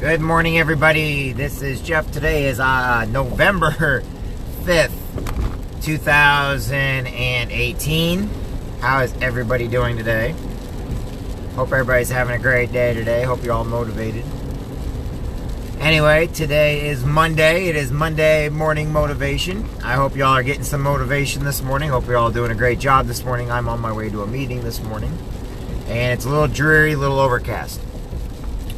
Good morning, everybody. This is Jeff. Today is November 5th, 2018. How is everybody doing today? Hope everybody's having a great day today. Hope you're all motivated. Anyway, today is Monday. It is Monday morning motivation. I hope y'all are getting some motivation this morning. Hope you're all doing a great job this morning. I'm on my way to a meeting this morning, and it's a little dreary, a little overcast.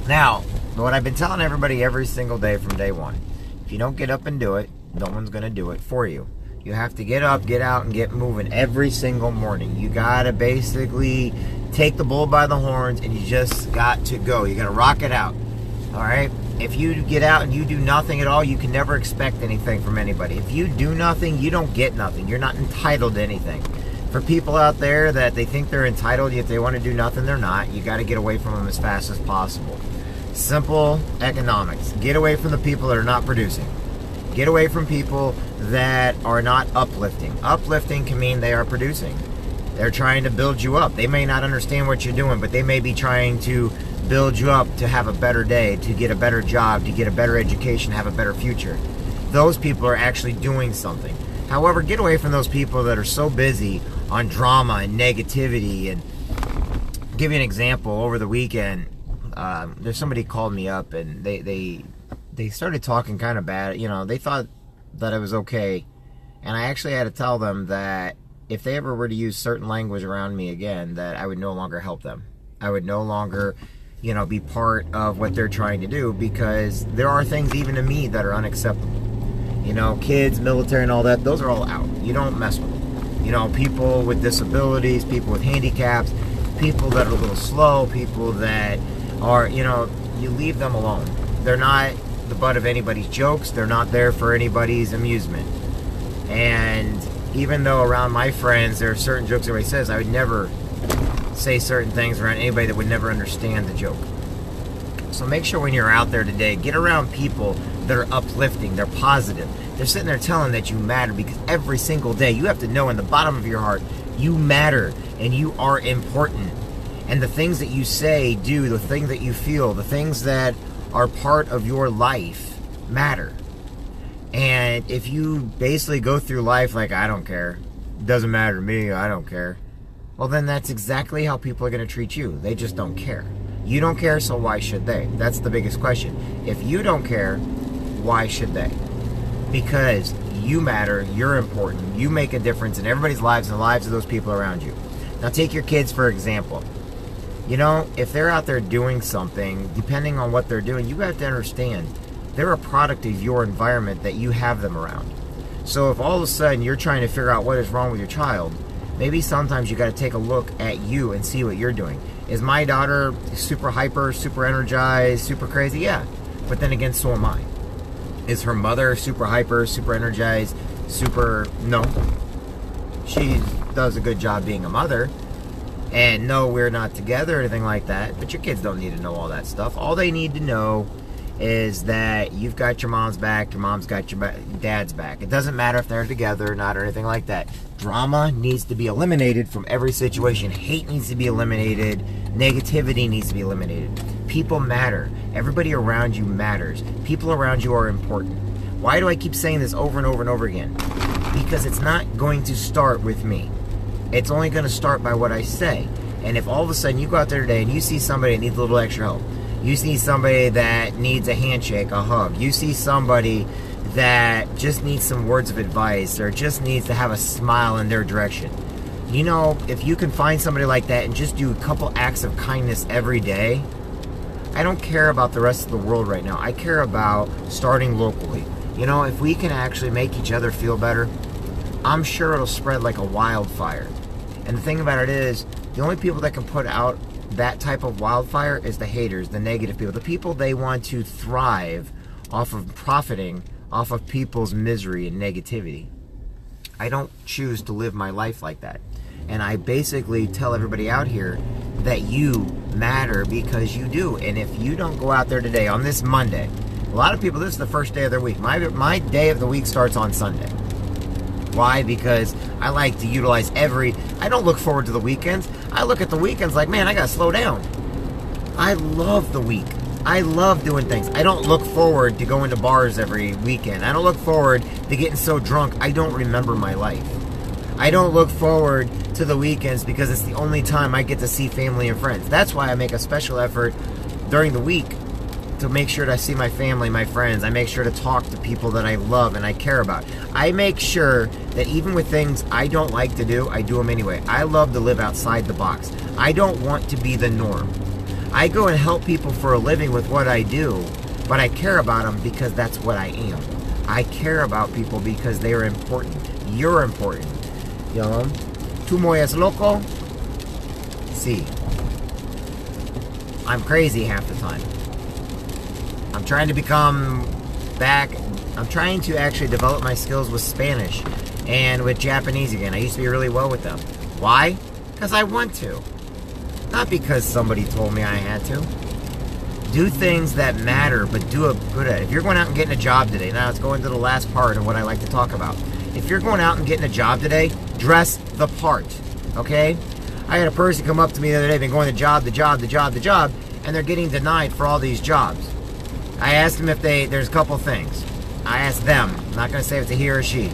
Now, what I've been telling everybody every single day from day one, if you don't get up and do it, no one's going to do it for you. You have to get up, get out, and get moving every single morning. You got to basically take the bull by the horns, and you just got to go. You got to rock it out. All right? If you get out and you do nothing at all, you can never expect anything from anybody. If you do nothing, you don't get nothing. You're not entitled to anything. For people out there that they think they're entitled, if they want to do nothing, they're not. You got to get away from them as fast as possible. Simple economics. Get away from the people that are not producing. Get away from people that are not uplifting. Uplifting can mean they are producing. They're trying to build you up. They may not understand what you're doing, but they may be trying to build you up to have a better day, to get a better job, to get a better education, have a better future. Those people are actually doing something. However, get away from those people that are so busy on drama and negativity. And I'll give you an example. Over the weekend, there's somebody called me up, and they started talking kind of bad. You know, they thought that it was okay, and I actually had to tell them that if they ever were to use certain language around me again, that I would no longer help them. I would no longer, be part of what they're trying to do, because there are things even to me that are unacceptable. Kids, military, and all that, those are all out. You don't mess with them. People with disabilities, people with handicaps, people that are a little slow, people that are, you leave them alone. They're not the butt of anybody's jokes. They're not there for anybody's amusement. And even though around my friends there are certain jokes everybody says, I would never say certain things around anybody that would never understand the joke. So make sure when you're out there today, get around people that are uplifting, they're positive. They're sitting there telling that you matter, because every single day you have to know in the bottom of your heart, you matter and you are important. And the things that you say, do, the things that you feel, the things that are part of your life matter. And if you basically go through life like, I don't care, it doesn't matter to me, I don't care, well, then that's exactly how people are going to treat you. They just don't care. You don't care, so why should they? That's the biggest question. If you don't care, why should they? Because you matter, you're important, you make a difference in everybody's lives and the lives of those people around you. Now take your kids for example. If they're out there doing something, depending on what they're doing, you have to understand they're a product of your environment that you have them around. So if all of a sudden you're trying to figure out what is wrong with your child, maybe sometimes you got to take a look at you and see what you're doing. Is my daughter super hyper, super energized, super crazy? Yeah. But then again, so am I. Is her mother super hyper, super energized, No. She does a good job being a mother. And no, we're not together or anything like that. But your kids don't need to know all that stuff. All they need to know is that you've got your mom's back, your mom's got your dad's back. It doesn't matter if they're together or not or anything like that. Drama needs to be eliminated from every situation. Hate needs to be eliminated. Negativity needs to be eliminated. People matter. Everybody around you matters. People around you are important. Why do I keep saying this over and over and over again? Because it's not going to start with me. It's only going to start by what I say. And if all of a sudden you go out there today and you see somebody that needs a little extra help, you see somebody that needs a handshake, a hug, you see somebody that just needs some words of advice or just needs to have a smile in their direction, if you can find somebody like that and just do a couple acts of kindness every day, I don't care about the rest of the world right now. I care about starting locally. If we can actually make each other feel better, I'm sure it'll spread like a wildfire. And the thing about it is, the only people that can put out that type of wildfire is the haters, the negative people. The people, they want to thrive off of profiting off of people's misery and negativity. I don't choose to live my life like that. And I basically tell everybody out here that you matter because you do. And if you don't go out there today on this Monday, a lot of people, this is the first day of their week. My day of the week starts on Sunday. Why? Because I like to utilize I don't look forward to the weekends. I look at the weekends like, man, I gotta slow down. I love the week. I love doing things. I don't look forward to going to bars every weekend. I don't look forward to getting so drunk I don't remember my life. I don't look forward to the weekends because it's the only time I get to see family and friends. That's why I make a special effort during the week to make sure that I see my family, my friends. I make sure to talk to people that I love and I care about. I make sure that even with things I don't like to do, I do them anyway. I love to live outside the box. I don't want to be the norm. I go and help people for a living with what I do, but I care about them because that's what I am. I care about people because they are important. You're important. You know? Tú muy es loco? Sí. I'm crazy half the time. I'm trying to become back. I'm trying to actually develop my skills with Spanish and with Japanese again. I used to be really well with them. Why? Because I want to. Not because somebody told me I had to. Do things that matter, but do it good at it. If you're going out and getting a job today, now let's go into the last part of what I like to talk about. If you're going out and getting a job today, dress the part, okay? I had a person come up to me the other day, been going to job, and they're getting denied for all these jobs. I asked them if there's a couple things. I asked them, I'm not going to say if it's a he or a she.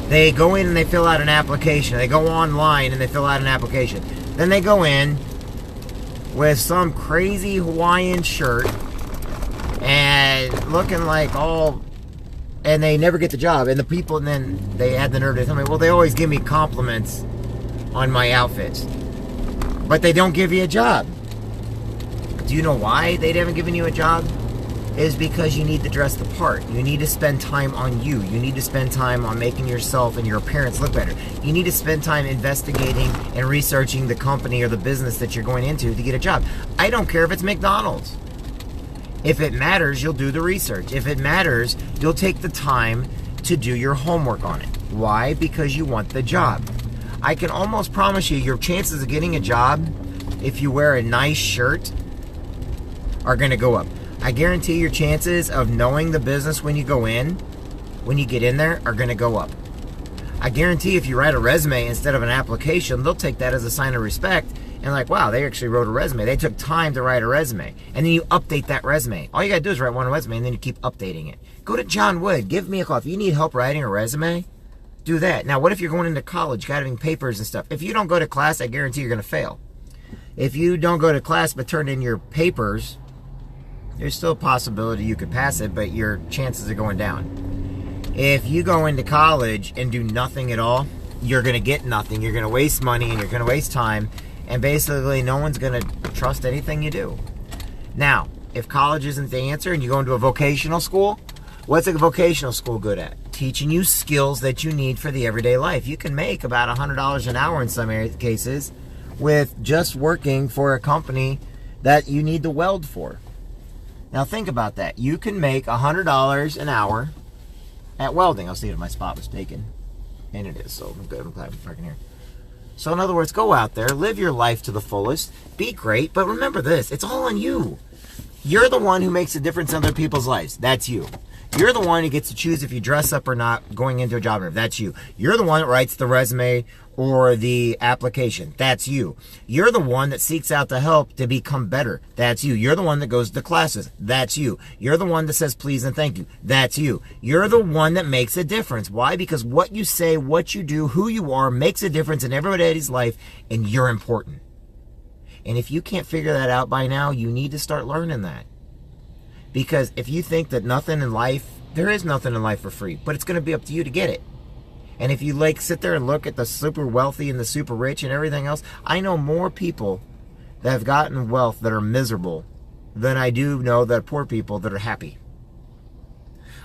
They go in and they fill out an application. They go online and they fill out an application. Then they go in with some crazy Hawaiian shirt and looking like all, and they never get the job. And the people, and then they had the nerve to tell me, well, they always give me compliments on my outfits, but they don't give you a job. Do you know why they haven't given you a job? Is because you need to dress the part. You need to spend time on you. You need to spend time on making yourself and your appearance look better. You need to spend time investigating and researching the company or the business that you're going into to get a job. I don't care if it's McDonald's. If it matters, you'll do the research. If it matters, you'll take the time to do your homework on it. Why? Because you want the job. I can almost promise you your chances of getting a job if you wear a nice shirt are going to go up. I guarantee your chances of knowing the business when you go in, when you get in there, are going to go up. I guarantee if you write a resume instead of an application, they'll take that as a sign of respect and like, wow, they actually wrote a resume. They took time to write a resume. And then you update that resume. All you got to do is write one resume and then you keep updating it. Go to John Wood. Give me a call. If you need help writing a resume, do that. Now, what if you're going into college, having papers and stuff? If you don't go to class, I guarantee you're going to fail. If you don't go to class but turn in your papers, there's still a possibility you could pass it, but your chances are going down. If you go into college and do nothing at all, you're going to get nothing. You're going to waste money and you're going to waste time, and basically no one's going to trust anything you do. Now, if college isn't the answer and you go into a vocational school, what's a vocational school good at? Teaching you skills that you need for the everyday life. You can make about $100 an hour in some cases with just working for a company that you need to weld for. Now think about that. You can make $100 an hour at welding. I'll see if my spot was taken. And it is, so I'm good. I'm glad I'm parking here. So in other words, go out there, live your life to the fullest, be great, but remember this, it's all on you. You're the one who makes a difference in other people's lives. That's you. You're the one who gets to choose if you dress up or not going into a job interview. That's you. You're the one that writes the resume or the application. That's you. You're the one that seeks out the help to become better. That's you. You're the one that goes to classes. That's you. You're the one that says please and thank you. That's you. You're the one that makes a difference. Why? Because what you say, what you do, who you are makes a difference in everybody's life, and you're important. And if you can't figure that out by now, you need to start learning that. Because if you think that nothing in life, there is nothing in life for free, but it's going to be up to you to get it. And if you like sit there and look at the super wealthy and the super rich and everything else, I know more people that have gotten wealth that are miserable than I do know that poor people that are happy.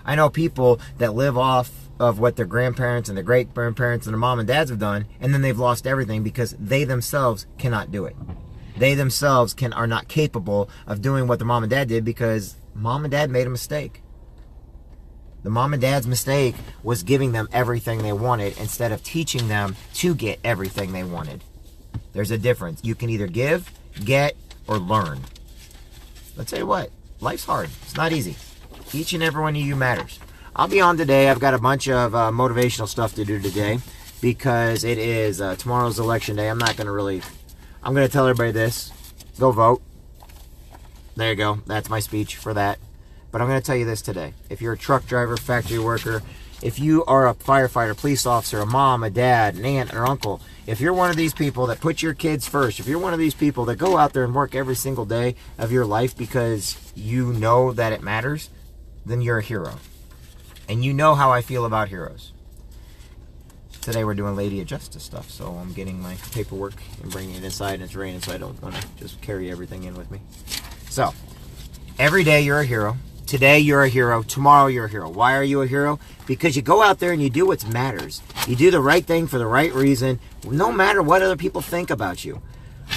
I know people that live off of what their grandparents and their great-grandparents and their mom and dads have done, and then they've lost everything because they themselves cannot do it. They themselves are not capable of doing what their mom and dad did because mom and dad made a mistake. The mom and dad's mistake was giving them everything they wanted instead of teaching them to get everything they wanted. There's a difference. You can either give, get, or learn. I'll tell you what, life's hard. It's not easy. Each and every one of you matters. I'll be on today. I've got a bunch of motivational stuff to do today because it is tomorrow's election day. I'm going to tell everybody this. Go vote. There you go. That's my speech for that. But I'm going to tell you this today. If you're a truck driver, factory worker, if you are a firefighter, police officer, a mom, a dad, an aunt, or uncle, if you're one of these people that put your kids first, if you're one of these people that go out there and work every single day of your life because you know that it matters, then you're a hero. And you know how I feel about heroes. Today we're doing Lady of Justice stuff, so I'm getting my paperwork and bringing it inside, and it's raining, so I don't want to just carry everything in with me. So, every day you're a hero. Today you're a hero. Tomorrow you're a hero. Why are you a hero? Because you go out there and you do what matters. You do the right thing for the right reason, no matter what other people think about you.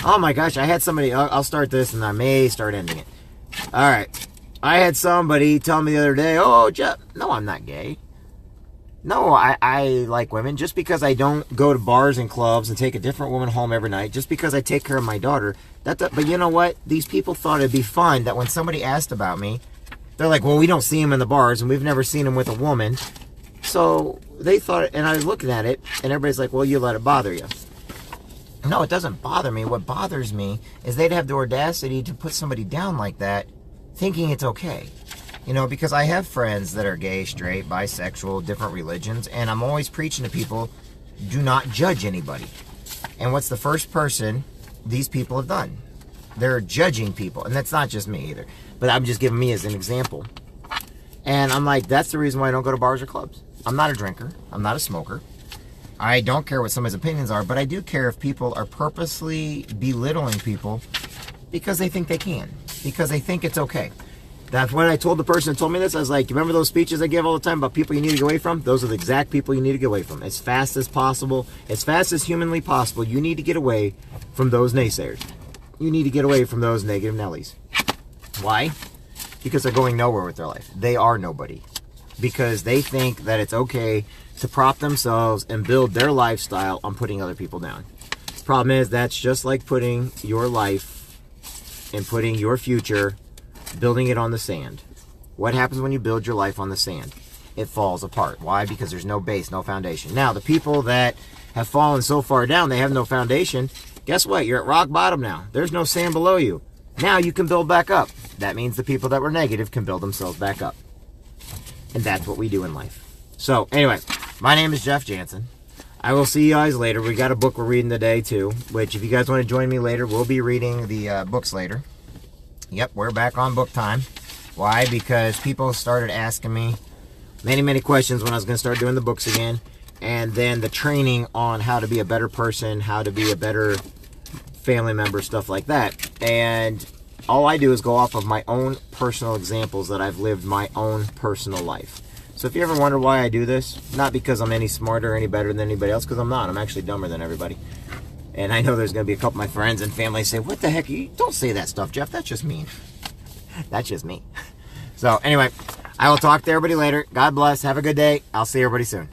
Oh my gosh, I had somebody, I'll start this and I may start ending it. All right. I had somebody tell me the other day, oh, Jeff, no, I'm not gay. No, I like women. Just because I don't go to bars and clubs and take a different woman home every night, just because I take care of my daughter, but you know what? These people thought it'd be fun that when somebody asked about me, they're like, well, we don't see him in the bars, and we've never seen him with a woman. So they thought, and I was looking at it, and everybody's like, well, you let it bother you. No, it doesn't bother me. What bothers me is they'd have the audacity to put somebody down like that, thinking it's okay. You know, because I have friends that are gay, straight, bisexual, different religions, and I'm always preaching to people, do not judge anybody. And what's the first person these people have done? They're judging people, and that's not just me either, but I'm just giving me as an example. And I'm like, that's the reason why I don't go to bars or clubs. I'm not a drinker. I'm not a smoker. I don't care what somebody's opinions are, but I do care if people are purposely belittling people because they think they can, because they think it's okay. That's what I told the person that told me this. I was like, you remember those speeches I give all the time about people you need to get away from? Those are the exact people you need to get away from. As fast as possible, as fast as humanly possible, you need to get away from those naysayers. You need to get away from those negative Nellies. Why? Because they're going nowhere with their life. They are nobody. Because they think that it's okay to prop themselves and build their lifestyle on putting other people down. The problem is that's just like putting your life and putting your future, building it on the sand. What happens when you build your life on the sand? It falls apart. Why? Because there's no base, no foundation. Now, the people that have fallen so far down, they have no foundation. Guess what? You're at rock bottom now. There's no sand below you. Now you can build back up. That means the people that were negative can build themselves back up. And that's what we do in life. So, anyway, my name is Jeff Jansen. I will see you guys later. We got a book we're reading today, too, which if you guys want to join me later, we'll be reading the books later. Yep, we're back on book time. Why? Because people started asking me many questions when I was going to start doing the books again. And then the training on how to be a better person, how to be a better family member, stuff like that. And all I do is go off of my own personal examples that I've lived my own personal life. So if you ever wonder why I do this, not because I'm any smarter or any better than anybody else, because I'm not. I'm actually dumber than everybody. And I know there's going to be a couple of my friends and family say, what the heck? You don't say that stuff, Jeff. That's just mean. That's just me. So anyway, I will talk to everybody later. God bless. Have a good day. I'll see everybody soon.